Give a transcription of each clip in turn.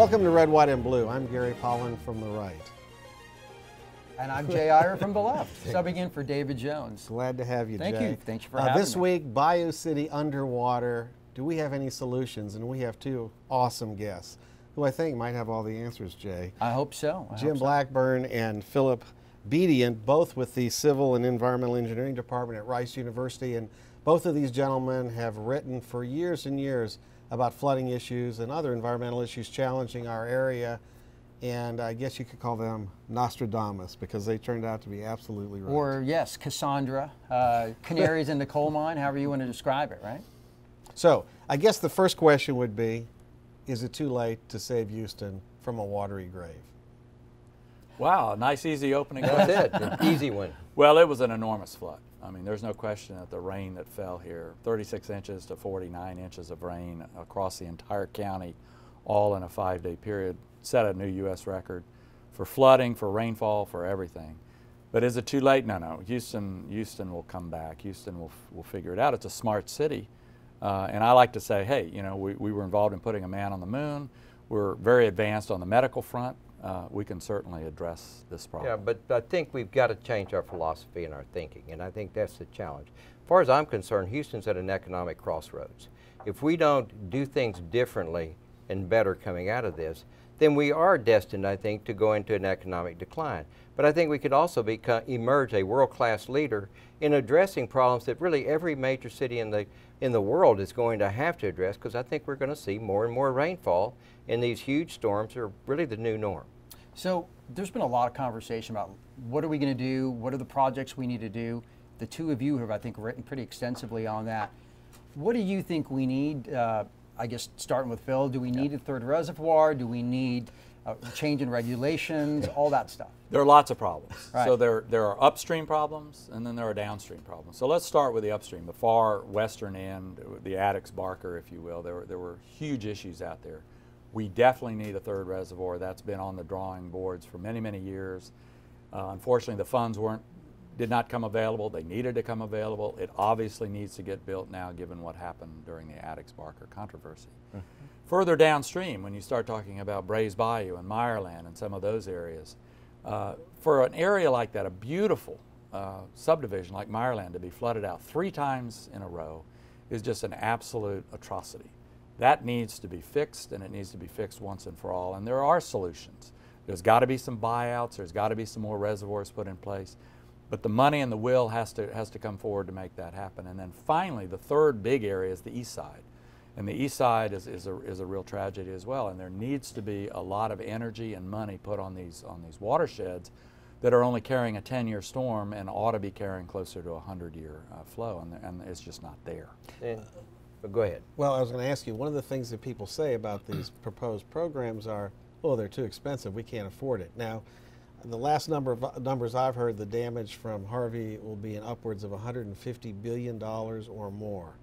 Welcome to Red, White, and Blue. I'm Gary Polland from the right. And I'm Jay Aiyer from the left, subbing in for David Jones. Glad to have you, Jay. Thank you. Thank you for having me. This week, Bayou City underwater. Do we have any solutions? And we have two awesome guests who I think might have all the answers, Jay. I hope so. Jim Blackburn and Philip Bedient, both with the Civil and Environmental Engineering Department at Rice University. And both of these gentlemen have written for years and years about flooding issues and other environmental issues challenging our area. And I guess you could call them Nostradamus because they turned out to be absolutely right. Or, yes, Cassandra, canaries in the coal mine, however you want to describe it, right? So I guess the first question would be, is it too late to save Houston from a watery grave? Wow, nice easy opening. That's it, an easy one. Well, it was an enormous flood. I mean, there's no question that the rain that fell here, 36 inches to 49 inches of rain across the entire county, all in a 5-day period, set a new U.S. record for flooding, for rainfall, for everything. But is it too late? No, no. Houston will come back. Houston will figure it out. It's a smart city. And I like to say, hey, you know, we were involved in putting a man on the moon. We're very advanced on the medical front. We can certainly address this problem. Yeah, but I think we've got to change our philosophy and our thinking, and I think that's the challenge. As far as I'm concerned, Houston's at an economic crossroads. If we don't do things differently and better coming out of this, then we are destined, I think, to go into an economic decline. But I think we could also emerge a world-class leader in addressing problems that really every major city in the world is going to have to address, because I think we're going to see more and more rainfall, and these huge storms are really the new norm. So there's been a lot of conversation about what are we going to do, what are the projects we need to do. The two of you have, I think, written pretty extensively on that. What do you think we need? I guess starting with Phil, do we need a third reservoir? Do we need a change in regulations? All that stuff. There are lots of problems. Right. So there are upstream problems, and then there are downstream problems. So let's start with the upstream, the far western end, the Addicts, Barker, if you will. There were huge issues out there. We definitely need a third reservoir. That's been on the drawing boards for many, many years. Unfortunately, the funds did not come available. They needed to come available. It obviously needs to get built now, given what happened during the Addicts-Barker controversy. Mm-hmm. Further downstream, when you start talking about Brays Bayou and Meyerland and some of those areas, for an area like that, a beautiful subdivision like Meyerland to be flooded out 3 times in a row is just an absolute atrocity. That needs to be fixed, and it needs to be fixed once and for all. And there are solutions. There's got to be some buyouts. There's got to be some more reservoirs put in place. But the money and the will has to come forward to make that happen. And then finally, the third big area is the east side. And the east side is a real tragedy as well. And there needs to be a lot of energy and money put on these watersheds that are only carrying a 10-year storm and ought to be carrying closer to a 100-year flow. And it's just not there. But go ahead. Well, I was going to ask you, one of the things that people say about these proposed programs are, oh, they're too expensive, we can't afford it. Now, the last numbers I've heard, the damage from Harvey will be in upwards of $150 billion or more.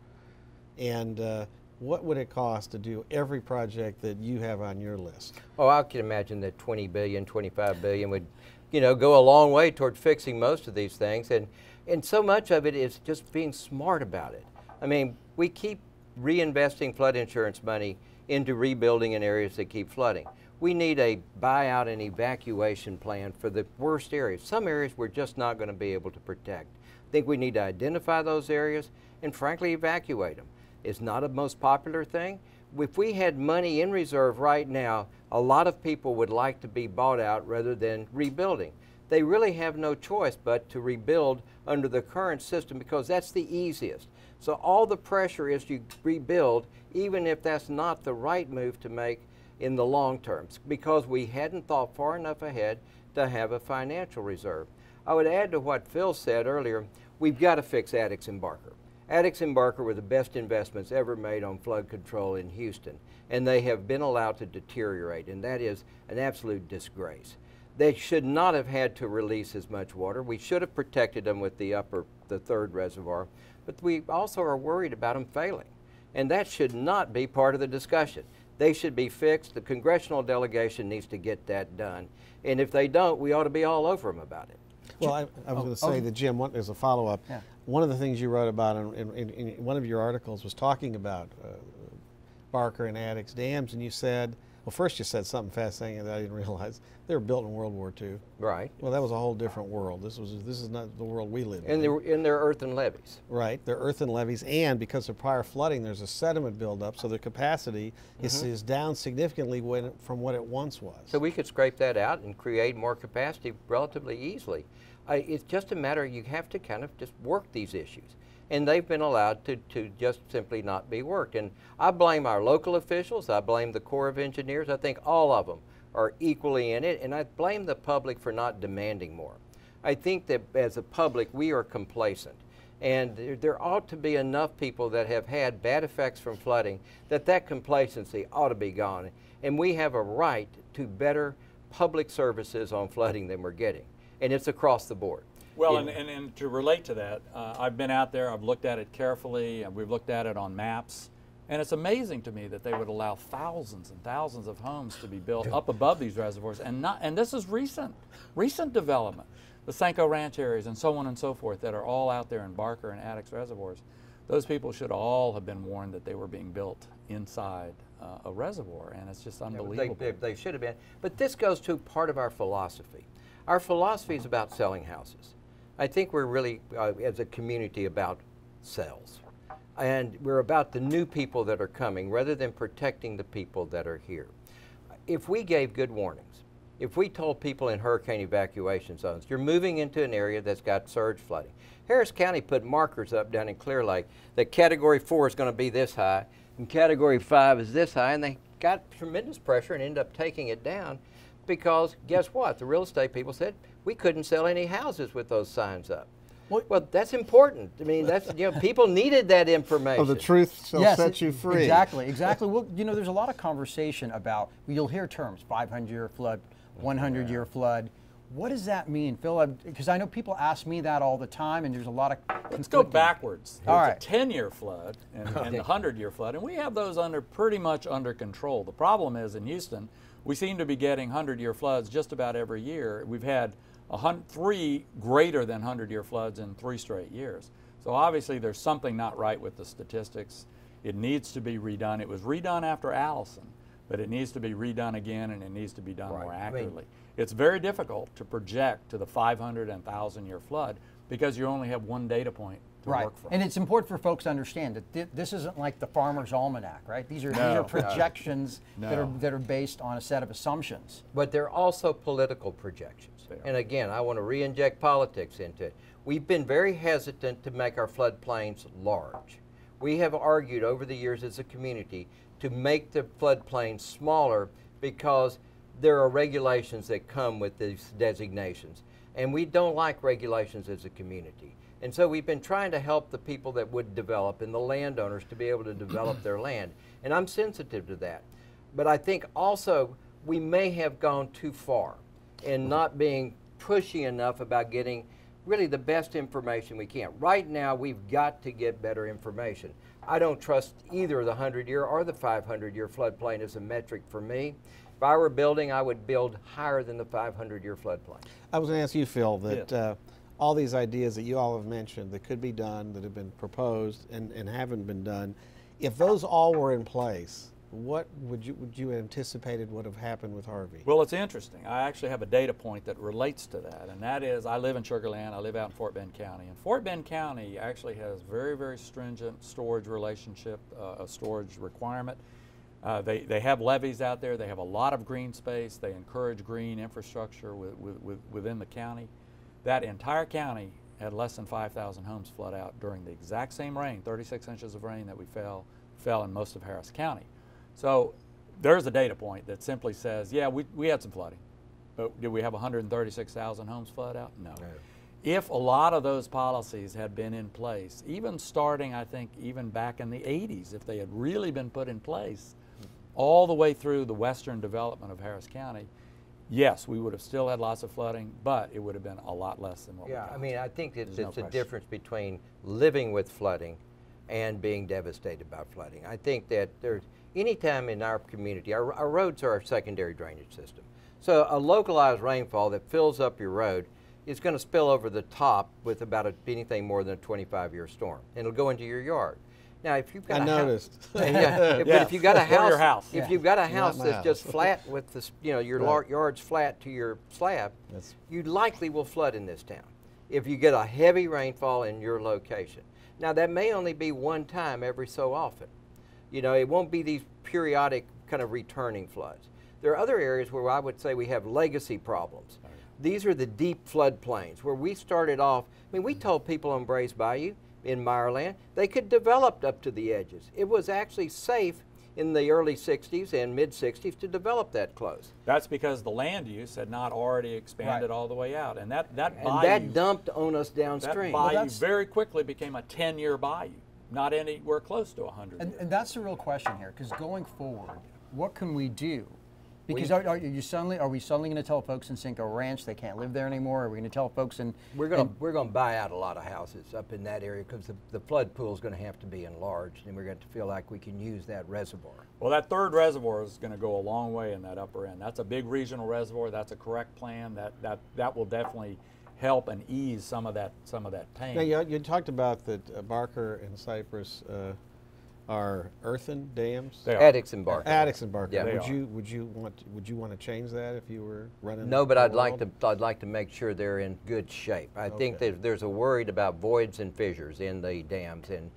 And what would it cost to do every project that you have on your list? Oh, I can imagine that 20 billion, 25 billion would, you know, go a long way toward fixing most of these things. And so much of it is just being smart about it. I mean, we keep reinvesting flood insurance money into rebuilding in areas that keep flooding. We need a buyout and evacuation plan for the worst areas. Some areas we're just not going to be able to protect. I think we need to identify those areas and frankly evacuate them. It's not a most popular thing. If we had money in reserve right now, a lot of people would like to be bought out rather than rebuilding. They really have no choice but to rebuild under the current system because that's the easiest. So all the pressure is you rebuild, even if that's not the right move to make in the long term, because we hadn't thought far enough ahead to have a financial reserve. I would add to what Phil said earlier, we've got to fix Addicts and Barker. Addicts and Barker were the best investments ever made on flood control in Houston, and they have been allowed to deteriorate, and that is an absolute disgrace. They should not have had to release as much water. We should have protected them with the third reservoir, but we also are worried about them failing, and that should not be part of the discussion. They should be fixed. The congressional delegation needs to get that done. And if they don't, we ought to be all over them about it. Well, I was going to say that, Jim, as a follow-up, one of the things you wrote about in one of your articles was talking about Barker and Addicts dams, and you said, Well, first you said something fascinating that I didn't realize. They were built in World War II. Right. Well, that was a whole different world. This is not the world we live in. And they were in their earthen levees. Right, they're earthen levees, and because of prior flooding, there's a sediment buildup, so their capacity is down significantly from what it once was. So we could scrape that out and create more capacity relatively easily. It's just a matter, you have to kind of just work these issues. And they've been allowed to just simply not be worked. And I blame our local officials, I blame the Corps of Engineers, I think all of them are equally in it, and I blame the public for not demanding more. I think that as a public, we are complacent. And there ought to be enough people that have had bad effects from flooding that complacency ought to be gone. And we have a right to better public services on flooding than we're getting. And it's across the board. Well, and to relate to that, I've been out there, I've looked at it carefully, and we've looked at it on maps. And it's amazing to me that they would allow thousands and thousands of homes to be built up above these reservoirs, and this is recent development. The Sanko Ranch areas and so on and so forth that are all out there in Barker and Addicts reservoirs. Those people should all have been warned that they were being built inside a reservoir, and it's just unbelievable. They should have been. But this goes to part of our philosophy. Our philosophy is about selling houses. I think we're really, as a community, about sales. And we're about the new people that are coming rather than protecting the people that are here. If we gave good warnings, if we told people in hurricane evacuation zones, you're moving into an area that's got surge flooding. Harris County put markers up down in Clear Lake that Category 4 is going to be this high and Category 5 is this high, and they got tremendous pressure and ended up taking it down because guess what? The real estate people said we couldn't sell any houses with those signs up. Well, that's important. I mean, that's, people needed that information. Oh, the truth shall set you free. Exactly. Well, there's a lot of conversation about, you'll hear terms, 500-year flood, 100-year flood. What does that mean, Phil? Because I know people ask me that all the time, and there's a lot of Let's go backwards. All right. It's a 10-year flood and the 100-year flood, and we have those pretty much under control. The problem is in Houston, we seem to be getting 100-year floods just about every year. We've had 3 greater than 100-year floods in 3 straight years. So obviously there's something not right with the statistics. It needs to be redone. It was redone after Allison, but it needs to be redone again, and it needs to be done more accurately. It's very difficult to project to the 500 and 1,000-year flood because you only have one data point to work from. And it's important for folks to understand that this isn't like the Farmer's Almanac, right? These are projections that are based on a set of assumptions. But they're also political projections. And again, I want to re-inject politics into it. We've been very hesitant to make our floodplains large. We have argued over the years as a community to make the floodplains smaller because there are regulations that come with these designations. And we don't like regulations as a community. And so we've been trying to help the people that would develop and the landowners to be able to develop their land. And I'm sensitive to that. But I think also we may have gone too far in not being pushy enough about getting really the best information we can. Right now, we've got to get better information. I don't trust either the 100-year or the 500-year floodplain as a metric for me. If I were building, I would build higher than the 500-year floodplain. I was going to ask you, Phil, that all these ideas that you all have mentioned that could be done, that have been proposed and haven't been done, if those all were in place, what would you anticipated would have happened with Harvey? Well, it's interesting. I actually have a data point that relates to that, and that is I live in Sugar Land. I live out in Fort Bend County, and Fort Bend County actually has very, very stringent storage relationship, storage requirement. They have levees out there. They have a lot of green space. They encourage green infrastructure within the county. That entire county had less than 5,000 homes flood out during the exact same rain, 36 inches of rain that we fell in most of Harris County. So there's a data point that simply says, yeah, we had some flooding, but did we have 136,000 homes flood out? No. If a lot of those policies had been in place, even starting, I think, even back in the 80s, if they had really been put in place all the way through the western development of Harris County, yes, we would have still had lots of flooding, but it would have been a lot less than what we got. I mean, I think it's a difference between living with flooding and being devastated by flooding. I think that there's anytime in our community, our roads are our secondary drainage system. So a localized rainfall that fills up your road is going to spill over the top with about anything more than a 25-year storm. And it'll go into your yard. Now, if you've got I noticed. But Yeah, if you've got a or house, your house. if you've got a house my that's house. just flat with this, your Right. yard's flat to your slab, That's- you likely will flood in this town if you get a heavy rainfall in your location. Now, that may only be one time every so often. It won't be these periodic kind of returning floods. There are other areas where I would say we have legacy problems. These are the deep flood plains where we started off. I mean, we told people on Bayou in Meyerland they could develop up to the edges. It was actually safe in the early 60s and mid 60s to develop that close. That's because the land use had not already expanded Right. all the way out, and that And bayou, that dumped on us downstream. that bayou that's- very quickly became a 10-year bayou, not anywhere close to 100. And that's the real question here, because going forward, what can we do? Because are we suddenly going to tell folks in Cinco Ranch they can't live there anymore? Are we going to tell folks in We're going to buy out a lot of houses up in that area because the flood pool is going to have to be enlarged, and we're going to feel like we can use that reservoir. Well, that third reservoir is going to go a long way in that upper end. That's a big regional reservoir. That's a correct plan. That will definitely help and ease some of that pain. Now, you talked about that Barker and Cypress are earthen dams. They are. Addicts and Barker. Addicts and Barker. Yeah. They Would you want to change that if you were running? No, but the I'd like world? to make sure they're in good shape. I think Okay. that there's a worried about voids and fissures in the dams, and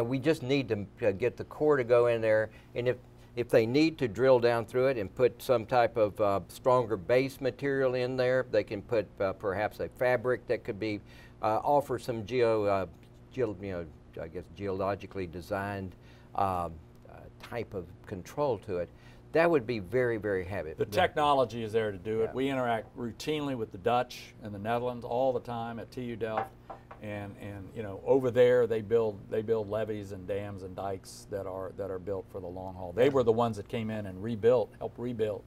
we just need to get the core to go in there. And if they need to drill down through it and put some type of stronger base material in there, they can put perhaps a fabric that could be offer some geologically designed type of control to it. That would be very, very happy. The technology is there to do it. Yeah. We interact routinely with the Dutch and the Netherlands all the time at TU Delft, and over there they build levees and dams and dikes that are built for the long haul. They were the ones that came in and helped rebuild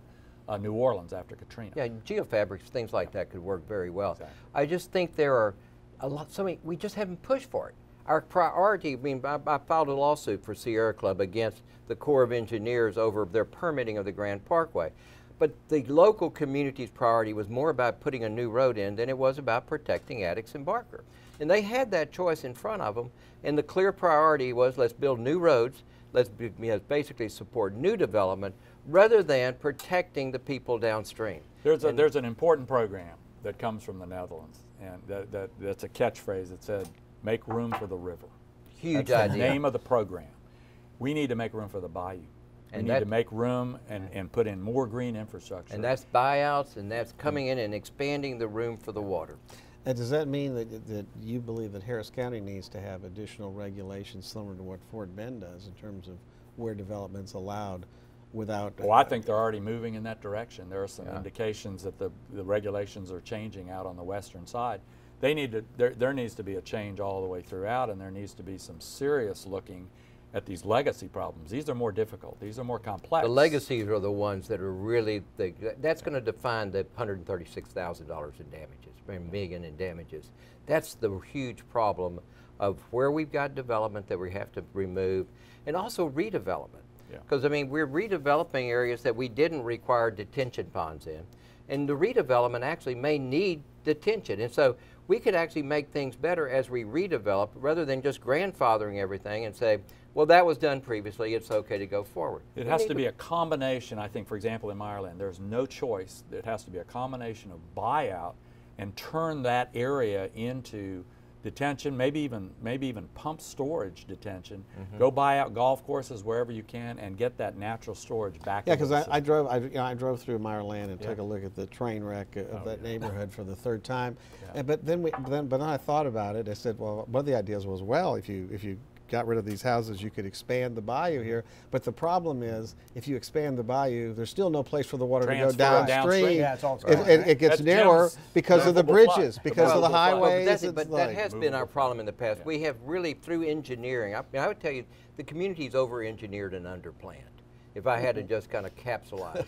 New Orleans after Katrina. Yeah, geofabrics, things like that could work very well. Exactly. I just think there are we just haven't pushed for it. Our priority, I filed a lawsuit for Sierra Club against the Corps of Engineers over their permitting of the Grand Parkway. But the local community's priority was more about putting a new road in than it was about protecting Addicts and Barker. And they had that choice in front of them, and the clear priority was let's build new roads, let's basically support new development rather than protecting the people downstream. There's an important program that comes from the Netherlands, and that's a catchphrase that said, "Make room for the river." Huge That's idea. the name of the program. We need to make room for the bayou. We need to make room and put in more green infrastructure. And that's buyouts, and that's coming in and expanding the room for the water. And does that mean that you believe that Harris County needs to have additional regulations similar to what Fort Bend does in terms of where development's allowed without? Well, I think they're already moving in that direction. There are some indications that the regulations are changing out on the western side. There needs to be a change all the way throughout, and there needs to be some serious looking at these legacy problems. These are more difficult. These are more complex. The legacies are the ones that are really, that's going to define the $136,000 in damages, million in damages. That's the huge problem of where we've got development that we have to remove, and also redevelopment. Because, we're redeveloping areas that we didn't require detention ponds in, and the redevelopment actually may need detention. And so we could actually make things better as we redevelop rather than just grandfathering everything and say, well, that was done previously, it's okay to go forward. It has to be a combination, I think, for example, in Meyerland, there's no choice. It has to be a combination of buyout and turn that area into detention, maybe even pump storage detention. Go buy out golf courses wherever you can and get that natural storage back. Yeah, because I drove through Meyerland and took a look at the train wreck of that neighborhood for the third time. But then I thought about it. I said, well, one of the ideas was, well, if you got rid of these houses, you could expand the bayou here. But the problem is, if you expand the bayou, there's still no place for the water to go downstream. Yeah, it's all It gets narrower because of the bridges, because of the highways. But that has been our problem in the past. We have really, through engineering, I would tell you, the community's over-engineered and underplanned. If I had to just kind of capsulize,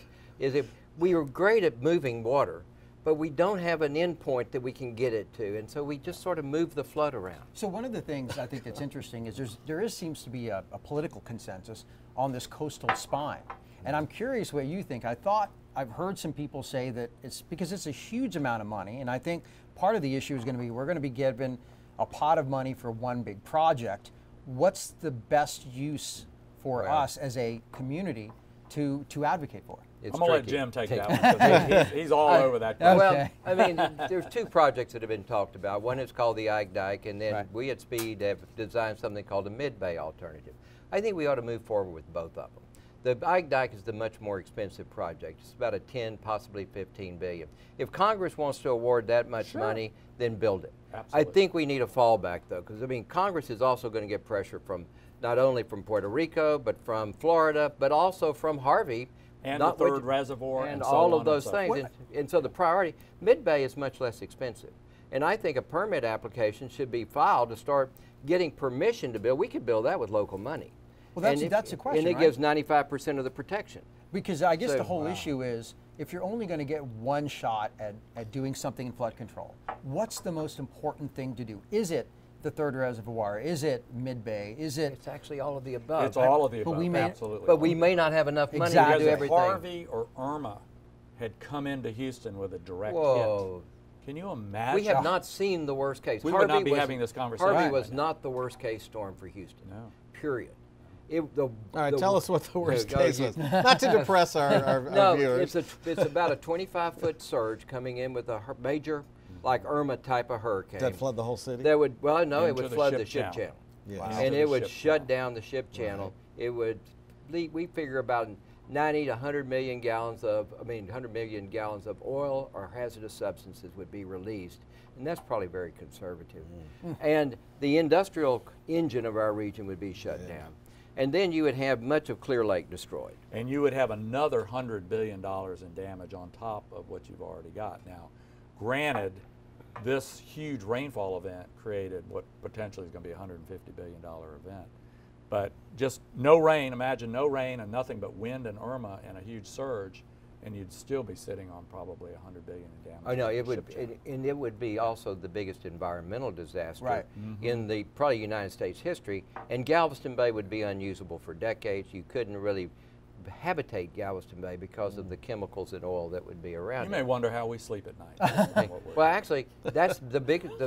we are great at moving water, but we don't have an end point that we can get it to, and so we just sort of move the flood around. So one of the things I think that's interesting is there seems to be a political consensus on this coastal spine, and I'm curious what you think. I've heard some people say that it's because it's a huge amount of money, and I think part of the issue is going to be we're going to be given a pot of money for one big project. what's the best use for us as a community to advocate for? I'm going to let Jim take that one, because he's all over that question. Well, I mean, there's two projects that have been talked about. One is called the Ike Dike, and then we at Speed have designed something called a mid-bay alternative. I think we ought to move forward with both of them. The Ike Dike is the much more expensive project. It's about a 10, possibly 15 billion. If Congress wants to award that much money, then build it. Absolutely. I think we need a fallback, though, because, I mean, Congress is also going to get pressure from not only from Puerto Rico, but from Florida, but also from Harvey. And the third reservoir. And so all on of those and things. And so the priority, mid-bay is much less expensive. And I think a permit application should be filed to start getting permission to build. We could build that with local money. Well, that's the question, and it gives 95% of the protection. Because I guess the whole issue is, if you're only going to get one shot at doing something in flood control, what's the most important thing to do? Is it the third reservoir? Is it mid-bay? Is it? It's actually all of the above. It's all of the above, we may, absolutely. But we may not have enough money to do everything. If Harvey or Irma had come into Houston with a direct hit, can you imagine? We have not seen the worst case. We would not be having this conversation. Harvey was not the worst case storm for Houston. No. Period. All right, tell us what the worst case was. Not to depress our viewers. It's about a 25-foot surge coming in with a major, like Irma type of hurricane. Does that flood the whole city? That would, well, no, it would Into flood the the ship channel. channel. Wow. And it would ship shut channel. down the ship channel. It would, we figure about 90 to 100 million gallons of, 100 million gallons of oil or hazardous substances would be released. And that's probably very conservative. And the industrial engine of our region would be shut down. And then you would have much of Clear Lake destroyed. And you would have another $100 billion in damage on top of what you've already got. Now, granted, this huge rainfall event created what potentially is going to be a $150 billion event. But just no rain, imagine no rain and nothing but wind and Irma and a huge surge, and you'd still be sitting on probably $100 billion in damage. I know, it would, and it would be also the biggest environmental disaster Mm-hmm. in the probably United States history, and Galveston Bay would be unusable for decades. You couldn't really habitate Galveston Bay because of the chemicals and oil that would be around You it. may wonder how we sleep at night. Well, actually, that's the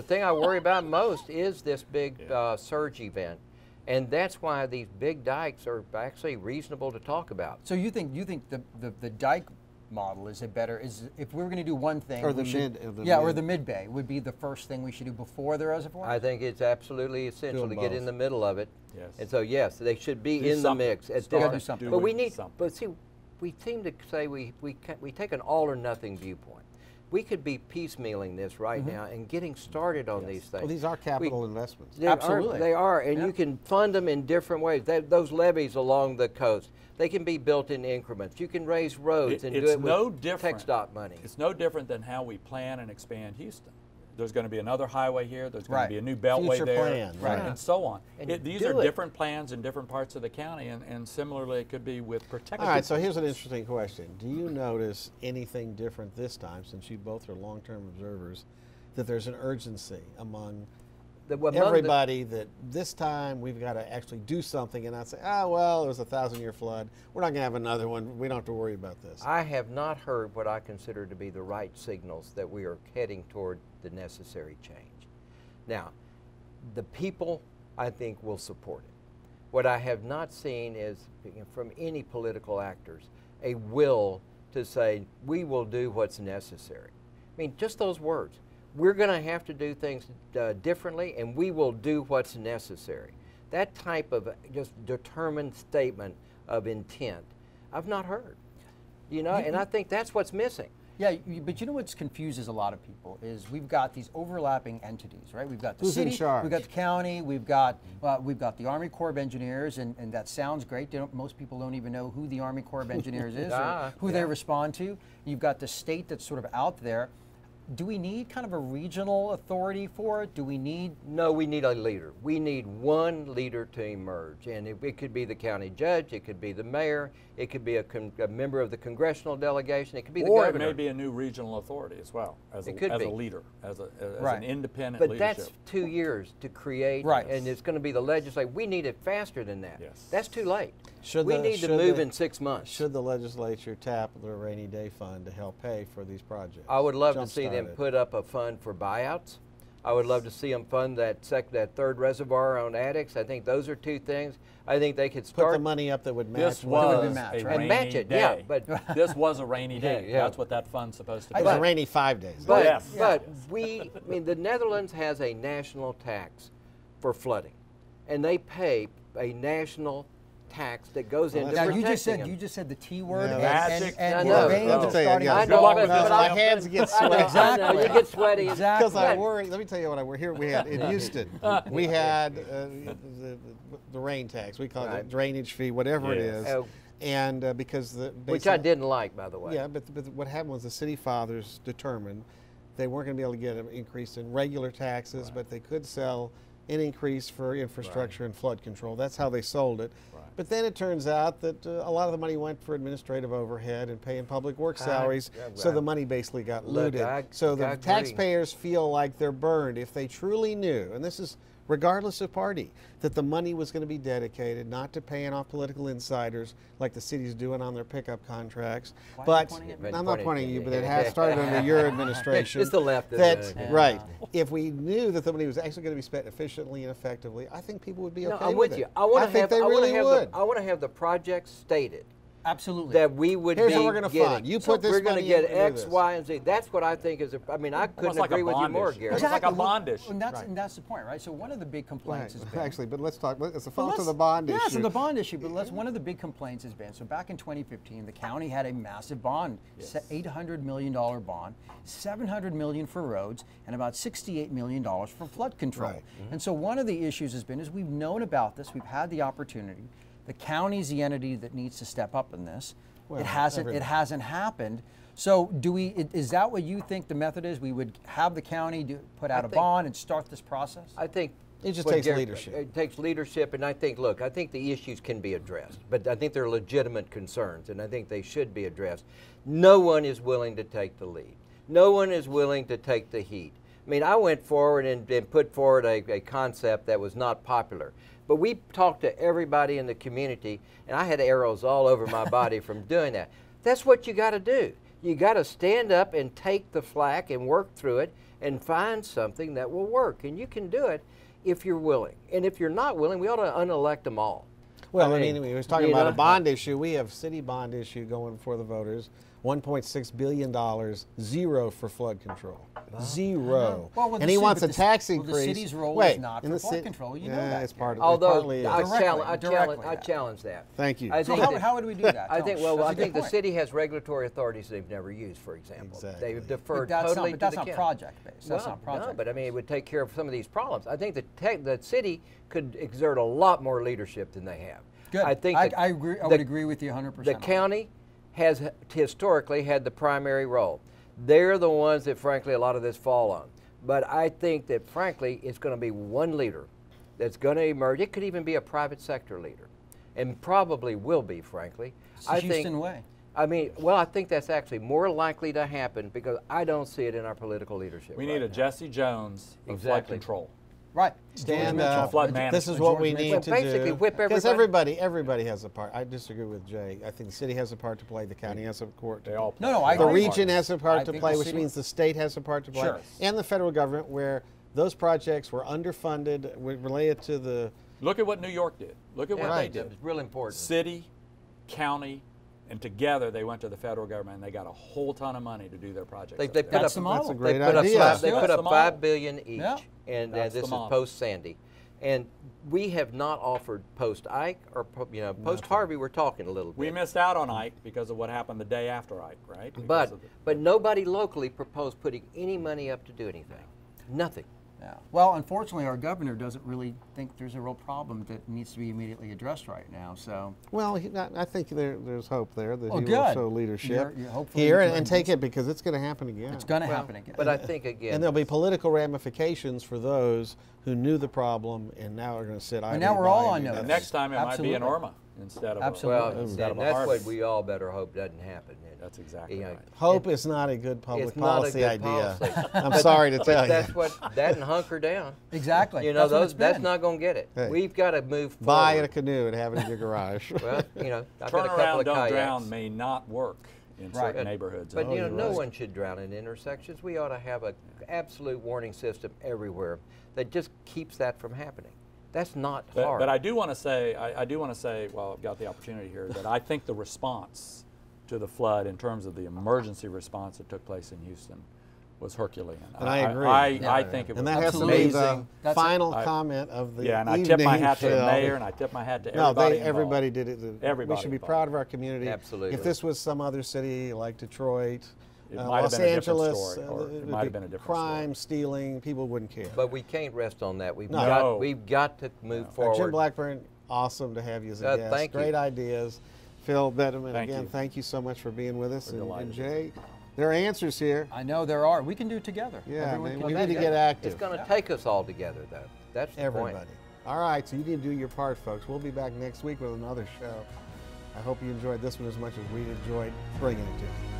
thing I worry about most is this big surge event. And that's why these big dikes are actually reasonable to talk about. So you think the dike model is if we were going to do one thing, Or we the should, mid, or the mid-bay would be the first thing we should do before the reservoir? I think it's absolutely essential to get in the middle of it. Yes. And so yes, they should be Do in the something. mix. At Start different- something. But we doing need. something. But see, we seem to say we take an all or nothing viewpoint. We could be piecemealing this right now and getting started on these things. Well, these are capital investments. Absolutely. They are, and you can fund them in different ways. Those levees along the coast, they can be built in increments. You can raise roads and do it with TxDOT money. It's no different than how we plan and expand Houston. There's going to be another highway here. There's going to be a new beltway Future there, plan, and so on. And These do are it. different plans in different parts of the county, and similarly, it could be with protected. All right, so here's an interesting question. Do you notice anything different this time, since you both are long-term observers, that there's an urgency among everybody that this time we've got to actually do something and not say, well, it was a 1,000-year flood. We're not going to have another one. We don't have to worry about this. I have not heard what I consider to be the right signals that we are heading toward the necessary change. Now, the people, I think, will support it. What I have not seen is, from any political actors, a will to say, we will do what's necessary. I mean, just those words. We're going to have to do things differently, and we will do what's necessary. That type of just determined statement of intent, I've not heard. You know, and I think that's what's missing. Yeah, but you know what confuses a lot of people is we've got these overlapping entities, right? We've got the Who's in city, charge? we've got the county, we've got the Army Corps of Engineers, and that sounds great. Most people don't even know who the Army Corps of Engineers is or who they respond to. You've got the state that's sort of out there. Do we need kind of a regional authority for it? Do we need? No, we need a leader. We need one leader to emerge. And it could be the county judge, it could be the mayor, it could be a member of the congressional delegation, it could be the or governor. It may be a new regional authority as well, as a leader, as an independent but leadership. that's 2 years to create, and it's going to be the legislature. We need it faster than that. Yes. That's too late. Should we need to move in 6 months. Should the legislature tap the rainy day fund to help pay for these projects? I would love to see them put up a fund for buyouts. I would love to see them fund that third reservoir on addicts. I think those are two things. I think they could start Put the money up that would match. This what- was match, a right? rainy match it, day. yeah, but- this was a rainy day. Yeah. That's what that fund's supposed to It be. was a rainy 5 days. But, Yes. but I mean, the Netherlands has a national tax for flooding, and they pay a national tax that goes into Now protecting you them. just said the T word, No, magic. and I your know. veins Let are me tell you, starting guys, to know, go. but my I- hands get I know, sweaty. Exactly. I know, you get sweaty. Exactly. Because I worry. Let me tell you what I worry. Here we had in Houston, we had the rain tax. We call it Right. drainage fee, whatever it Yes. is. Oh. And because Which I didn't like, by the way. Yeah, but what happened was the city fathers determined they weren't going to be able to get an increase in regular taxes, but they could sell an increase for infrastructure and flood control. That's how they sold it. Right. But then it turns out that a lot of the money went for administrative overhead and paying public works salaries, so the money basically got Look, looted. So the I agree. taxpayers feel like they're burned if they truly knew, and this is regardless of party, that the money was going to be dedicated not to paying off political insiders like the city's doing on their pickup contracts. Why are you But pointing at me? I'm not pointing at you, but it Yeah. has started under your administration. It's the left, That, isn't it? right. If we knew that the money was actually going to be spent efficiently and effectively, I think people would be No, okay I'm with with it. you. I want to think have. they I want really to have. would. I want to have the project stated Absolutely. that we would Here's be what we're gonna getting. fund. You put this We're gonna money get in, we'll do X, this. Y, and Z. That's what I think is. I mean, I couldn't like a agree with you bond more, issue. Gary. It's like a bond Well, issue. and that's the point, right? So one of the big complaints has been Actually, but let's talk. It's a But fault to let's- the bond issue. Yes, on the bond issue. But one of the big complaints has been, so back in 2015, the county had a massive bond, $800 million bond, $700 million for roads, and about $68 million for flood control. Right. And so one of the issues has been, is we've known about this, we've had the opportunity. The county's the entity that needs to step up in this. Well, It hasn't happened. So is that what you think the method is? We would have the county put out a think- bond and start this process? I think It just what takes Gary- leadership. It takes leadership, and I think, look, I think the issues can be addressed, but I think they're legitimate concerns, and I think they should be addressed. No one is willing to take the lead. No one is willing to take the heat. I mean, I went forward and put forward a concept that was not popular, but we talked to everybody in the community, and I had arrows all over my body from doing that. That's what you got to do. You got to stand up and take the flack and work through it and find something that will work, and you can do it if you're willing. And if you're not willing, we ought to unelect them all. Well, I mean, we was talking you about know, a bond issue. We have city bond issue going for the voters. $1.6 billion, zero for flood control. Zero. Well, with and the he ci- wants but a the- tax well, the increase. city's role Wait, is not in for the flood ci- control. You know yeah, that, it's part of Gary. it. Although Partly I, is. Directly. I challenge that. Thank you. I So think how would we do that? I Tell think me. well, That's a I good think the point. city has regulatory authorities they've never used, for example. Exactly. They've But deferred that's totally not, to but that's the not county. project based. That's Well, not project. no, but I mean, it would take care of some of these problems. I think the city could exert a lot more leadership than they have. Good. I think I agree. I would agree with you 100%. The county has historically had the primary role. They're the ones that, frankly, a lot of this fall on. But I think that, frankly, it's going to be one leader that's going to emerge. It could even be a private sector leader, and probably will be, frankly. It's the Houston way. I mean, well, I think that's actually more likely to happen because I don't see it in our political leadership. We right need a now. Jesse Jones of flood Exactly. control. Right. Stand George Mitchell. up. Flood This management. is what we George need Well, to basically do. whip Because everybody. everybody has a part. I disagree with Jay. I think the city has a part to play. The county has a part to They play. all play. No, I The agree. region has a I part to think play, the which city- means the state has a part to play, Sure. and the federal government, where those projects were underfunded related to the. Look at what New York did. Look at what Right. they It's did. real important. City, county, and together they went to the federal government and they got a whole ton of money to do their projects. They up there. put That's up the model. That's a great they put idea. Up, they That's put the up model. $5 billion each, Yeah. and That's this the is model. post Sandy, and we have not offered post Ike or post Harvey. We're talking a little bit. We missed out on Ike because of what happened the day after Ike, right? Because but of the- but nobody locally proposed putting any money up to do anything. Nothing. Yeah. Well, unfortunately, our governor doesn't really think there's a real problem that needs to be immediately addressed right now. So, Well, I think there's hope there that Oh, he will good. show leadership You're hopefully here you and can- take it because it's going to happen again. it's going to Well, happen again. But I think again, And there'll be political ramifications for those who knew the problem and now are going to sit idly now we're all by on and do notice. And nothing. next time it might be an Absolutely. Orma instead of Absolutely. well, a, instead of a that's Harvey. what we all better hope doesn't happen. And, That's exactly you know, right. Hope is not a good public It's not a policy good idea. policy. I'm sorry to tell you. That's what that and hunker down. exactly. You know, That's what it's that's been. not going to get it. Hey. We've got to move forward. Buy a canoe and have it in your garage. Well, you know, I've Turn got a couple around, of don't kayaks. drown may not work in Right. certain neighborhoods. But Oh, you know, you're no right. one should drown in intersections. We ought to have an absolute warning system everywhere that just keeps that from happening. That's not hard. But I do want to say, while I've got the opportunity here, that I think the response to the flood in terms of the emergency response that took place in Houston was Herculean. And I agree. I think it was And that has to Absolutely. be the amazing. That's final I- comment of the Yeah, and I evening, tip my hat to the Phil. mayor, and I tip my hat to No, everybody involved. everybody did it. Everybody We should be involved. proud of our community. Absolutely. If this was some other city like Detroit, It might have Los been a different Angeles, story, or it it'd might have be been a different crime, stealing, people wouldn't care. But we can't rest on that. We've No. No. got to move forward. Jim Blackburn, awesome to have you as a guest. thank you. Great ideas. Phil Bedient, Thank again, you. thank you so much for being with us. We're And delighted. Jay, there are answers here. I know there are. We can do it together. Yeah, Everyone man, can we do need to it get together. active. It's going to take us all together, though. That's the Everybody. point. All right, so you need to do your part, folks. We'll be back next week with another show. I hope you enjoyed this one as much as we enjoyed bringing it to you.